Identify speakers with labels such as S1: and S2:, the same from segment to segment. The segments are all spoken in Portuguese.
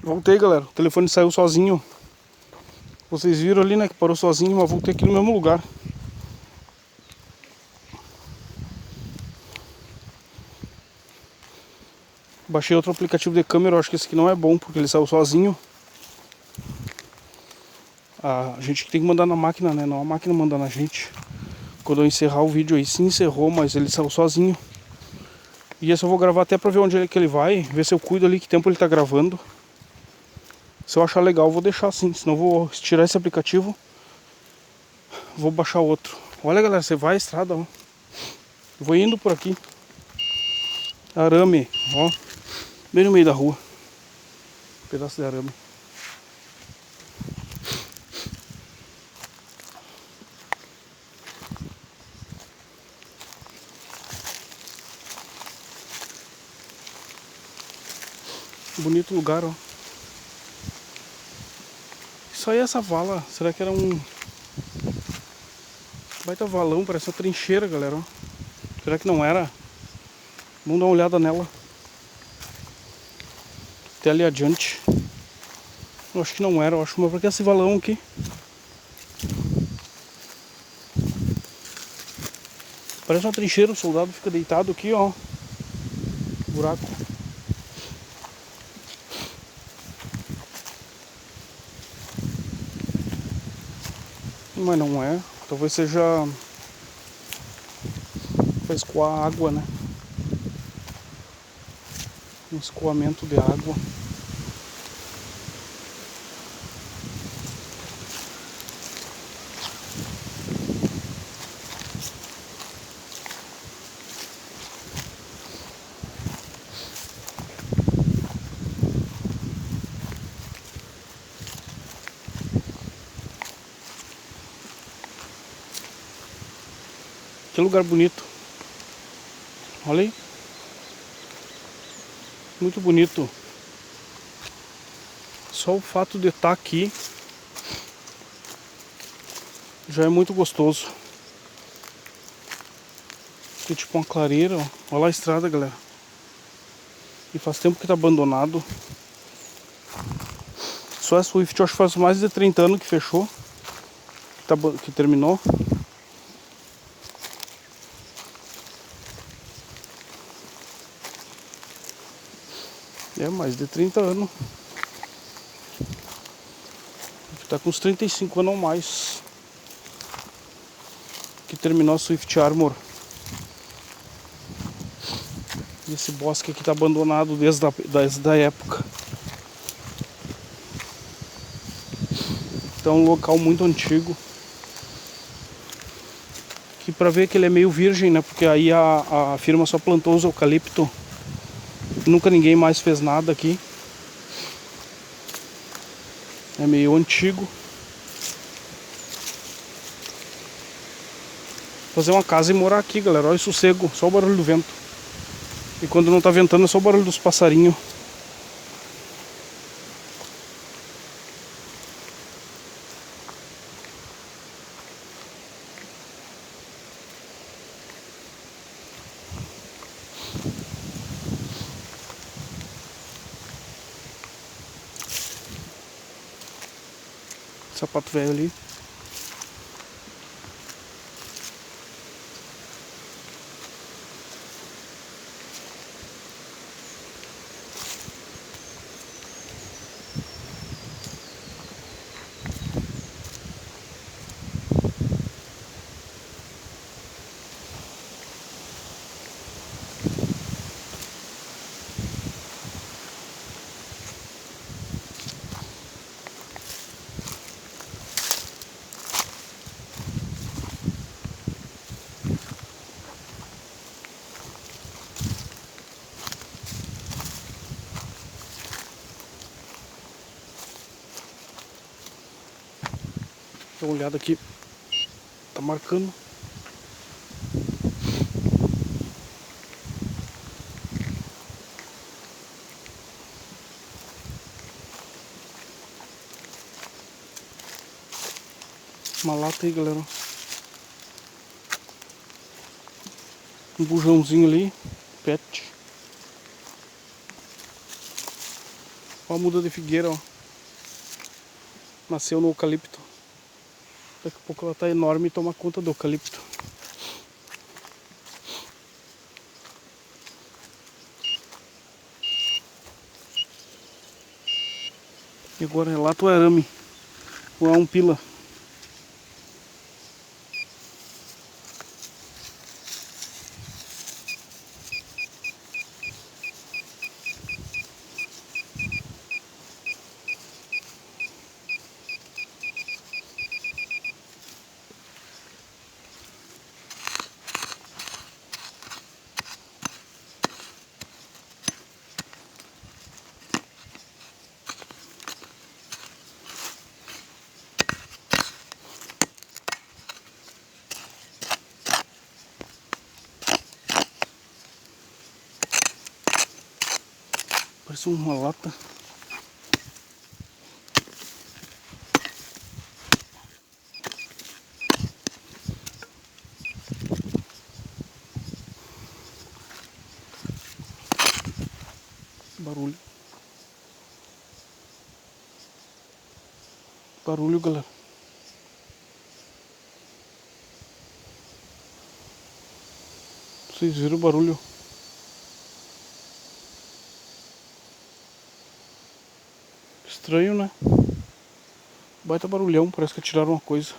S1: Voltei, galera. O telefone saiu sozinho. Vocês viram ali, né, que parou sozinho, mas voltei aqui no mesmo lugar. Baixei outro aplicativo de câmera, eu acho que esse aqui não é bom, porque ele saiu sozinho. A gente tem que mandar na máquina, né, não a máquina manda na gente. Quando eu encerrar o vídeo aí, sim, encerrou, mas ele saiu sozinho. E esse eu vou gravar até pra ver onde é que ele vai, ver se eu cuido ali, que tempo ele tá gravando. Se eu achar legal, eu vou deixar assim, senão eu vou tirar esse aplicativo. Vou baixar outro. Olha, galera, você vai à estrada, ó. Vou indo por aqui. Arame, ó. Bem no meio da rua. Pedaço de arame. Bonito lugar, ó. Isso aí é essa vala. Será que era um baita valão? Parece uma trincheira, galera, ó. Será que não era? Vamos dar uma olhada nela. Até ali adiante. Eu acho que não era, eu acho, mas por que esse valão aqui? Parece uma trincheira, o soldado fica deitado aqui, ó. Buraco. Mas não é. Talvez seja pra escoar água, né? Um escoamento de água. Que lugar bonito. Olha aí. Muito bonito. Só o fato de estar aqui já é muito gostoso. Tem tipo uma clareira, ó. Olha lá a estrada, galera. E faz tempo que tá abandonado. Só a Swift, eu acho que faz mais de 30 anos que fechou. Que terminou. É, mais de 30 anos. Tá com uns 35 anos ou mais. Que terminou a Swift Armor. E esse bosque aqui tá abandonado desde a época. Então é um local muito antigo. Que pra ver que ele é meio virgem, né? Porque aí a firma só plantou os eucalipto. Nunca ninguém mais fez nada aqui. É meio antigo. Fazer uma casa e morar aqui, galera. Olha o sossego, só o barulho do vento. E quando não tá ventando é só o barulho dos passarinhos. Sapato velho ali. Dá uma olhada aqui. Tá marcando. Uma lata aí, galera. Um bujãozinho ali. Pet. Olha a muda de figueira, ó. Nasceu no eucalipto. Daqui a pouco ela tá enorme e toma conta do eucalipto. E agora relata o arame. Ou é um pila. Parece uma lata. Barulho. Barulho, galera. Vocês viram o barulho? Estranho, né? Baita barulhão, parece que atiraram uma coisa.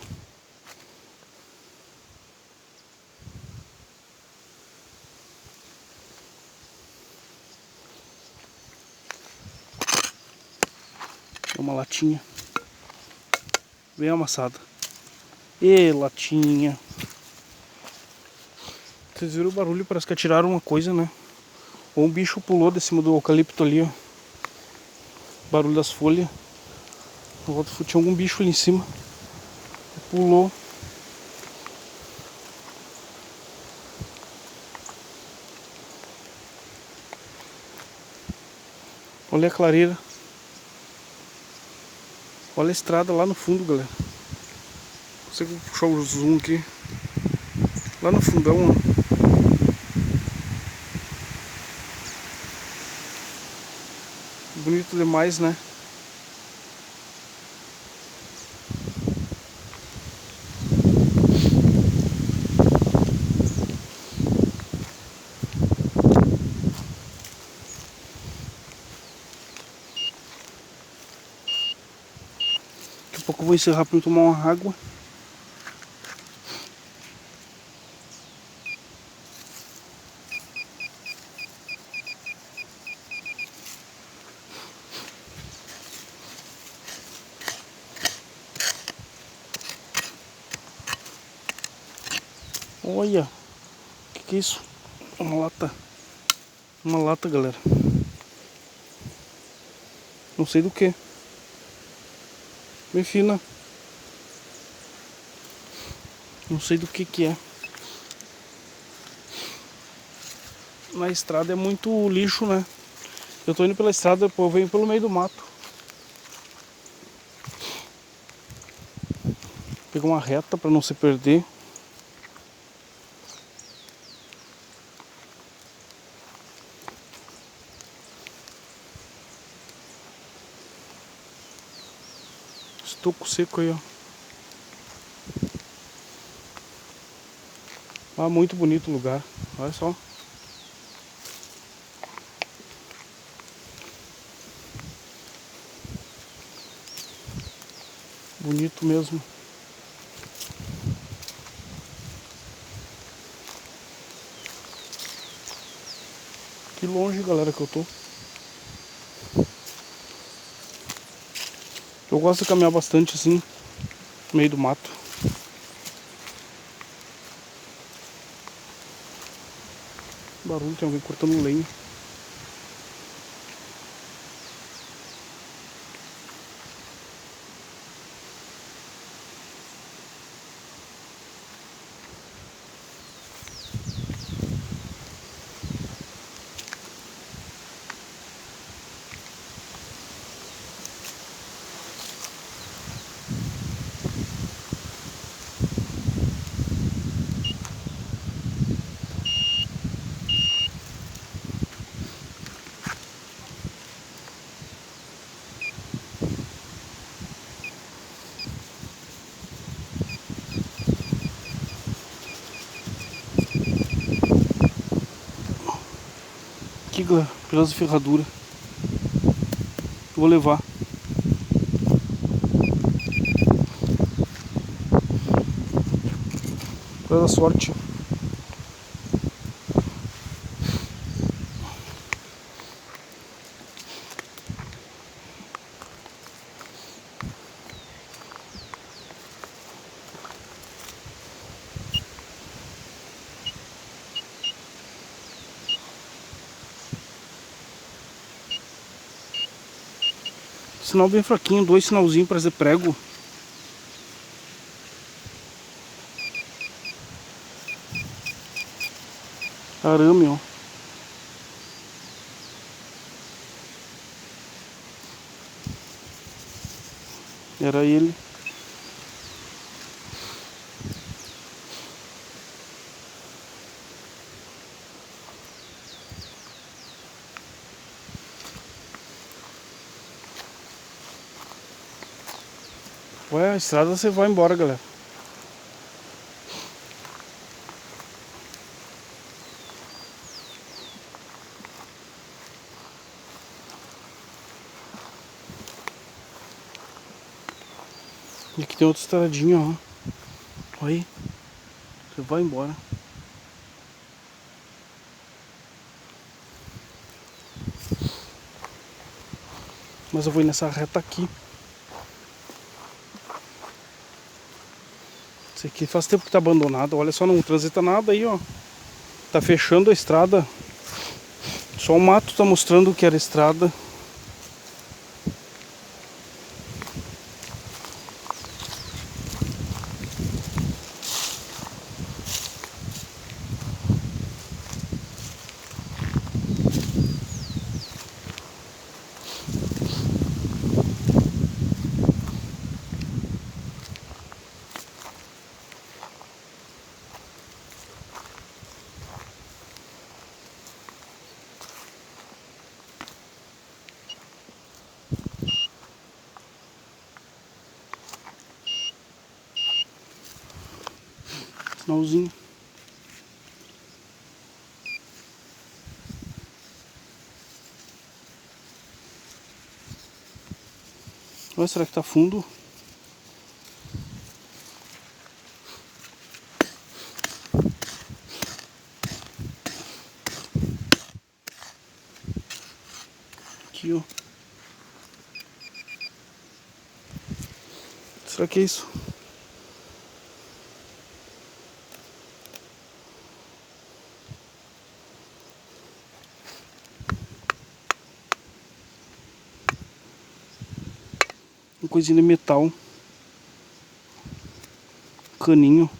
S1: É uma latinha. Bem amassada. E latinha. Vocês viram o barulho? Parece que atiraram uma coisa, né? Ou um bicho pulou de cima do eucalipto ali, ó. Barulho das folhas. Tinha algum bicho ali em cima. Pulou. Olha a clareira. Olha a estrada lá no fundo, galera. Não sei como puxar o zoom aqui. Lá no fundão, ó. Bonito demais, né? Daqui a pouco eu vou encerrar para eu tomar uma água. Olha, que é isso? Uma lata. Uma lata, galera. Não sei do que. Bem fina. Não sei do que é. Na estrada é muito lixo, né? Eu tô indo pela estrada, depois eu venho pelo meio do mato. Pegar uma reta para não se perder. Estoco seco aí, ó. Ah, muito bonito o lugar. Olha só. Bonito mesmo. Que longe, galera, que eu tô. Eu gosto de caminhar bastante assim, no meio do mato. Barulho, tem alguém cortando lenha. galera, pelas ferraduras. Vou levar. Pela sorte. Sinal bem fraquinho, 2 sinalzinhos para fazer prego. Arame, ó. Era ele. Ué, a estrada você vai embora, galera. E aqui tem outra estradinha, ó. Olha aí. Você vai embora. Mas eu vou ir nessa reta aqui. Esse aqui faz tempo que tá abandonado. Olha só, não transita nada aí, ó. Tá fechando a estrada. Só o mato tá mostrando que era estrada. Sinalzinho. Olha, será que tá fundo? Aqui, ó. Será que é isso? Uma coisinha de metal. Caninho.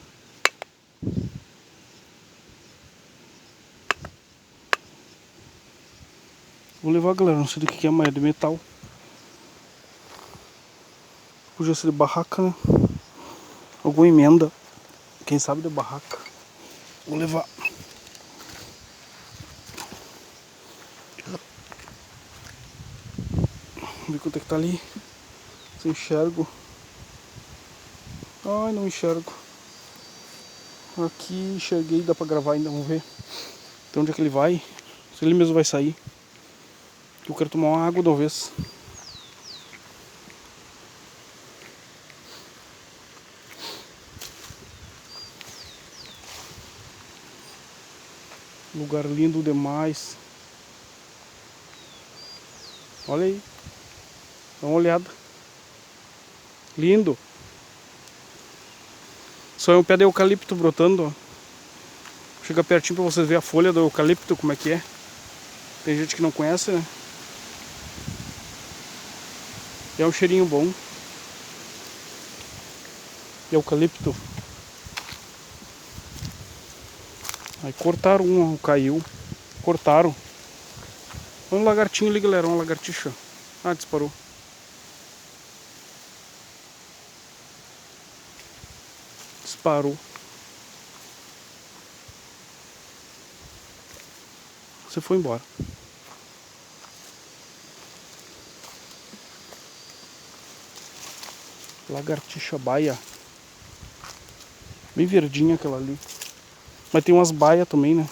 S1: Vou levar, galera. Não sei do que é, mas é de metal. Podia ser de barraca, né? Alguma emenda. Quem sabe de barraca. Vou levar. Vamos ver quanto é que tá ali. Se eu enxergo. Ai, não enxergo. Aqui enxerguei, dá pra gravar ainda, vamos ver. Então onde é que ele vai? Se ele mesmo vai sair. Eu quero tomar uma água, talvez. Lugar lindo demais. Olha aí. Dá uma olhada. Lindo. Só é um pé de eucalipto brotando, ó. Chega pertinho pra vocês verem a folha do eucalipto, como é que é. Tem gente que não conhece, né? É um cheirinho bom. Eucalipto. Aí cortaram um, caiu. Cortaram. Olha um lagartinho ali, galera, uma lagartixa. Ah, disparou. Disparou. Você foi embora. Lagartixa baia. Bem verdinha aquela ali. Mas tem umas baias também, né?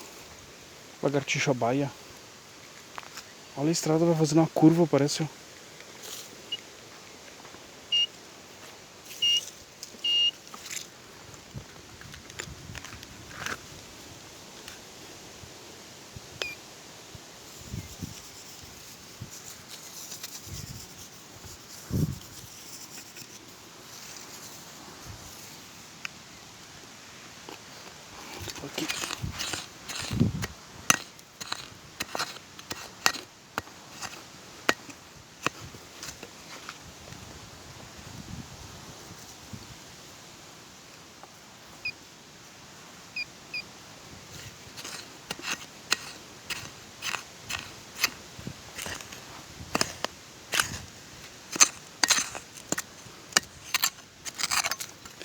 S1: Lagartixa baia. Olha a estrada, vai fazendo uma curva, parece, ó. Aqui.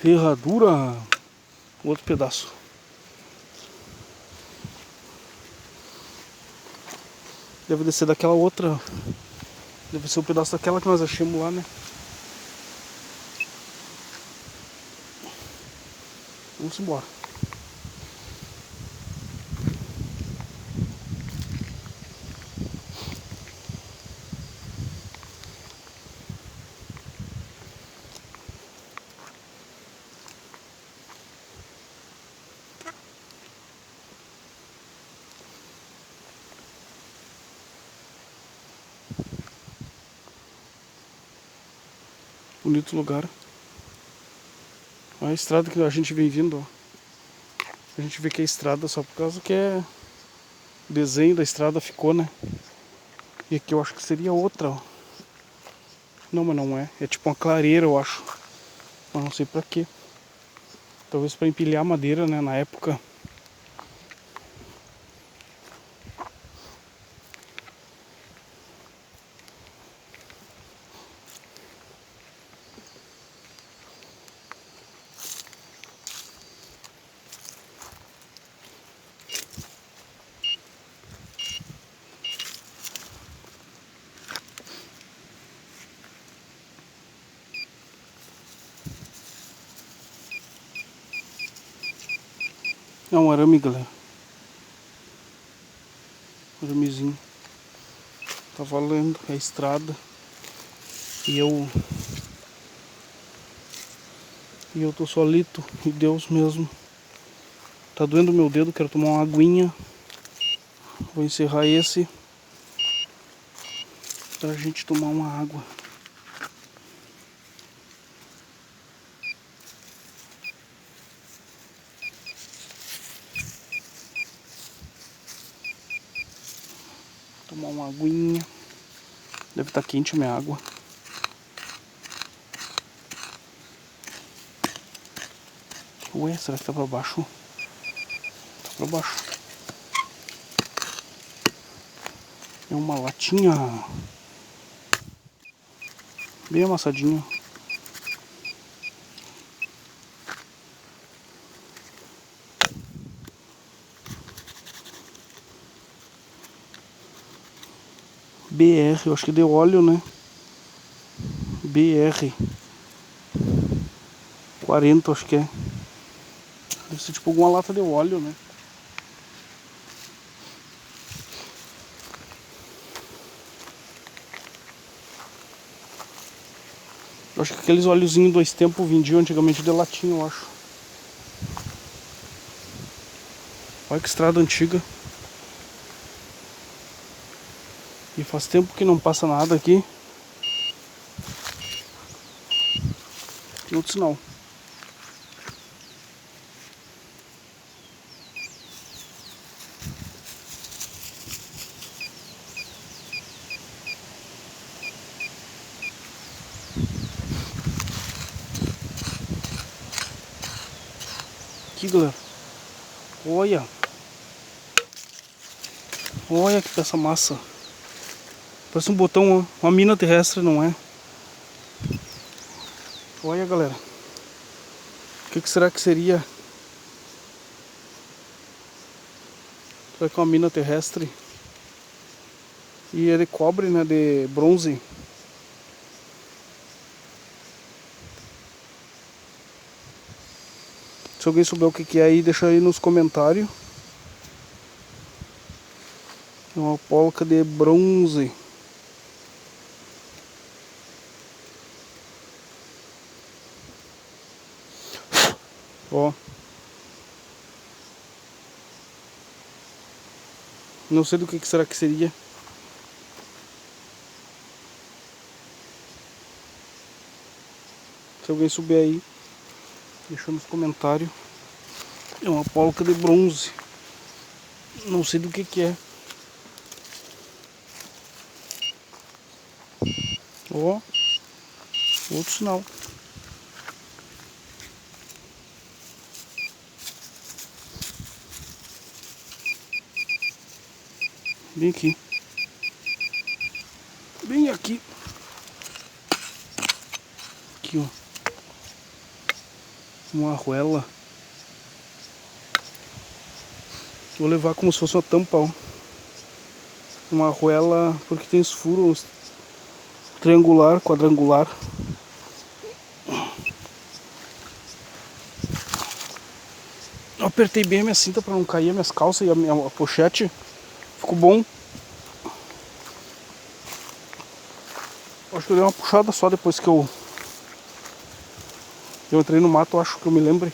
S1: Ferradura. Outro pedaço. Deve descer daquela outra. Deve ser o pedaço daquela que nós achamos lá, né? Vamos embora. Bonito lugar. Olha a estrada que a gente vem vindo, ó. A gente vê que é estrada só por causa que é... O desenho da estrada ficou, né? E aqui eu acho que seria outra, ó. Não, mas não é. É tipo uma clareira, eu acho. Mas não sei pra quê. Talvez pra empilhar madeira, né? Na época. É um arame, galera. Aramezinho. Tá valendo. É estrada. E eu tô solito. E Deus mesmo. Tá doendo meu dedo. Quero tomar uma aguinha. Vou encerrar esse. Pra gente tomar uma água. Tomar uma aguinha. Deve estar quente a minha água. Ué, será que tá pra baixo? Tá pra baixo. É uma latinha. Bem amassadinha. BR, eu acho que deu óleo, né? BR 40, acho que é. Deve ser tipo alguma lata de óleo, né? Eu acho que aqueles óleozinhos 2 tempos vendiam antigamente de latinha, eu acho. Olha que estrada antiga. E faz tempo que não passa nada aqui. Tem outro sinal. Aqui, galera. Olha. Olha que peça massa. Parece um botão, uma mina terrestre, não é? Olha, galera. O que será que seria? Será que é uma mina terrestre? E é de cobre, né? De bronze. Se alguém souber o que é aí, deixa aí nos comentários. É uma polca de bronze. Ó. Não sei do que será que seria. Se alguém souber aí, deixa nos comentários. É uma polca de bronze. Não sei do que é. Ó. Outro sinal. Bem aqui. Bem aqui. Aqui, ó. Uma arruela. Vou levar como se fosse uma tampa, ó. Uma arruela, porque tem os furos triangular, quadrangular. Eu apertei bem a minha cinta para não cair as minhas calças e a pochete. Ficou bom. Acho que eu dei uma puxada só depois que eu entrei no mato, acho que eu me lembre.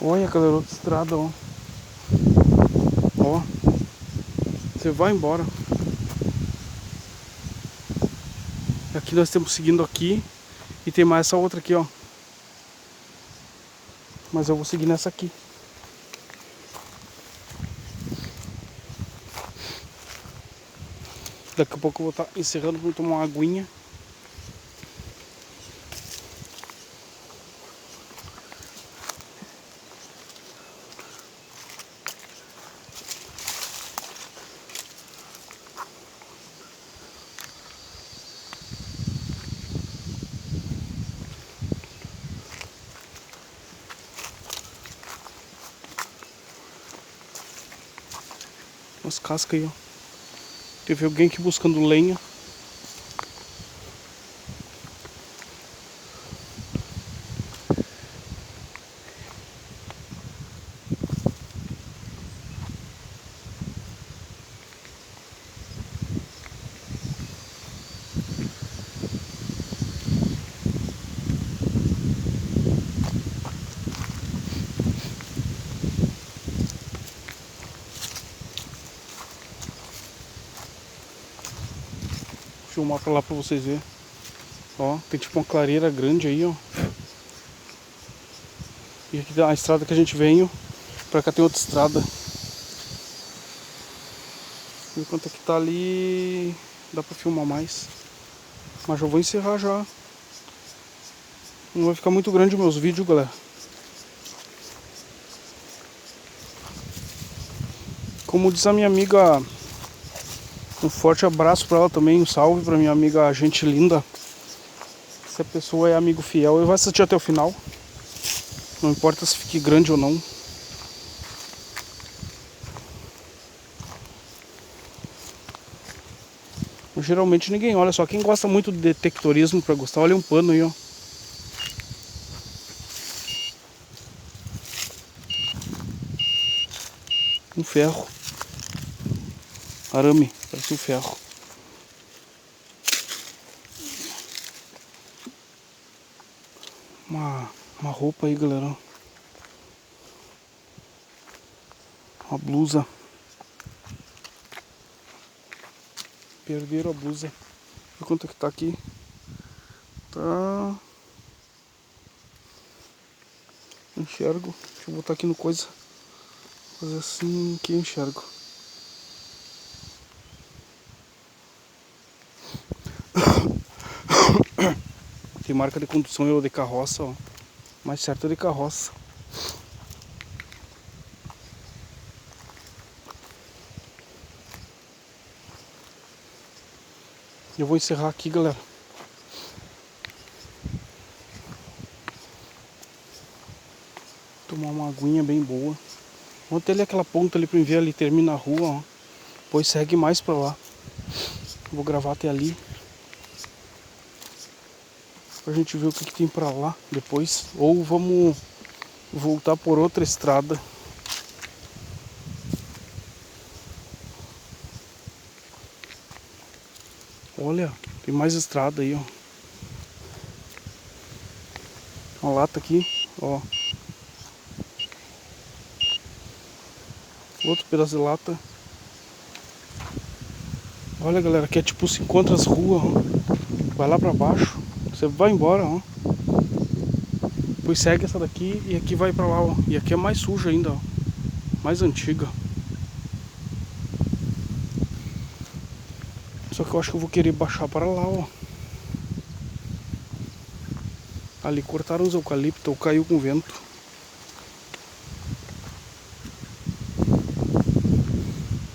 S1: Olha aquela outra estrada, ó. Ó. Você vai embora. Aqui nós estamos seguindo aqui. E tem mais essa outra aqui, ó. Mas eu vou seguir nessa aqui. Daqui a pouco eu vou estar encerrando para tomar uma aguinha. Umas cascas aí, ó. Teve alguém aqui buscando lenha. Vou filmar pra lá pra vocês verem. Ó, tem tipo uma clareira grande aí, ó. E aqui a estrada que a gente veio. Pra cá tem outra estrada. Enquanto é que tá ali, dá pra filmar mais. Mas já vou encerrar já. Não vai ficar muito grande os meus vídeos, galera. Como diz a minha amiga, um forte abraço pra ela também, um salve pra minha amiga gente linda. Se a pessoa é amigo fiel, ele vai assistir até o final. Não importa se fique grande ou não. Geralmente ninguém olha, só quem gosta muito de detectorismo pra gostar, olha um pano aí, ó. Um ferro. Arame, parece um ferro. Uma roupa aí, galera. Uma blusa. Perderam a blusa. Olha quanto é que tá aqui. Tá. Enxergo. Deixa eu botar aqui no coisa. Fazer assim que eu enxergo. Tem marca de condução ou de carroça, ó. Mais certo é de carroça. Eu vou encerrar aqui, galera. Tomar uma aguinha bem boa. Vamos ter ali aquela ponta ali pra ver ali, termina a rua, ó. Depois segue mais pra lá. Vou gravar até ali. Pra gente ver o que tem pra lá depois. Ou vamos voltar por outra estrada. Olha, tem mais estrada aí, ó. Uma lata aqui, ó. Outro pedaço de lata. Olha, galera, aqui é tipo, se encontra as ruas, ó. Vai lá pra baixo, você vai embora, ó. Depois segue essa daqui e aqui vai pra lá, ó. E aqui é mais suja ainda, ó. Mais antiga. Só que eu acho que eu vou querer baixar para lá, ó. Ali cortaram os eucaliptos, ou caiu com vento.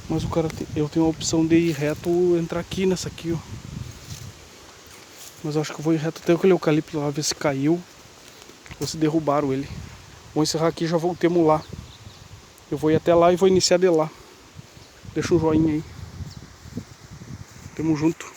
S1: Mas o cara eu tenho a opção de ir reto ou entrar aqui nessa aqui, ó. Mas eu acho que eu vou ir reto até aquele eucalipto lá, ver se caiu ou se derrubaram ele. Vou encerrar aqui e já voltemos lá. Eu vou ir até lá e vou iniciar de lá. Deixa um joinha aí. Tamo junto.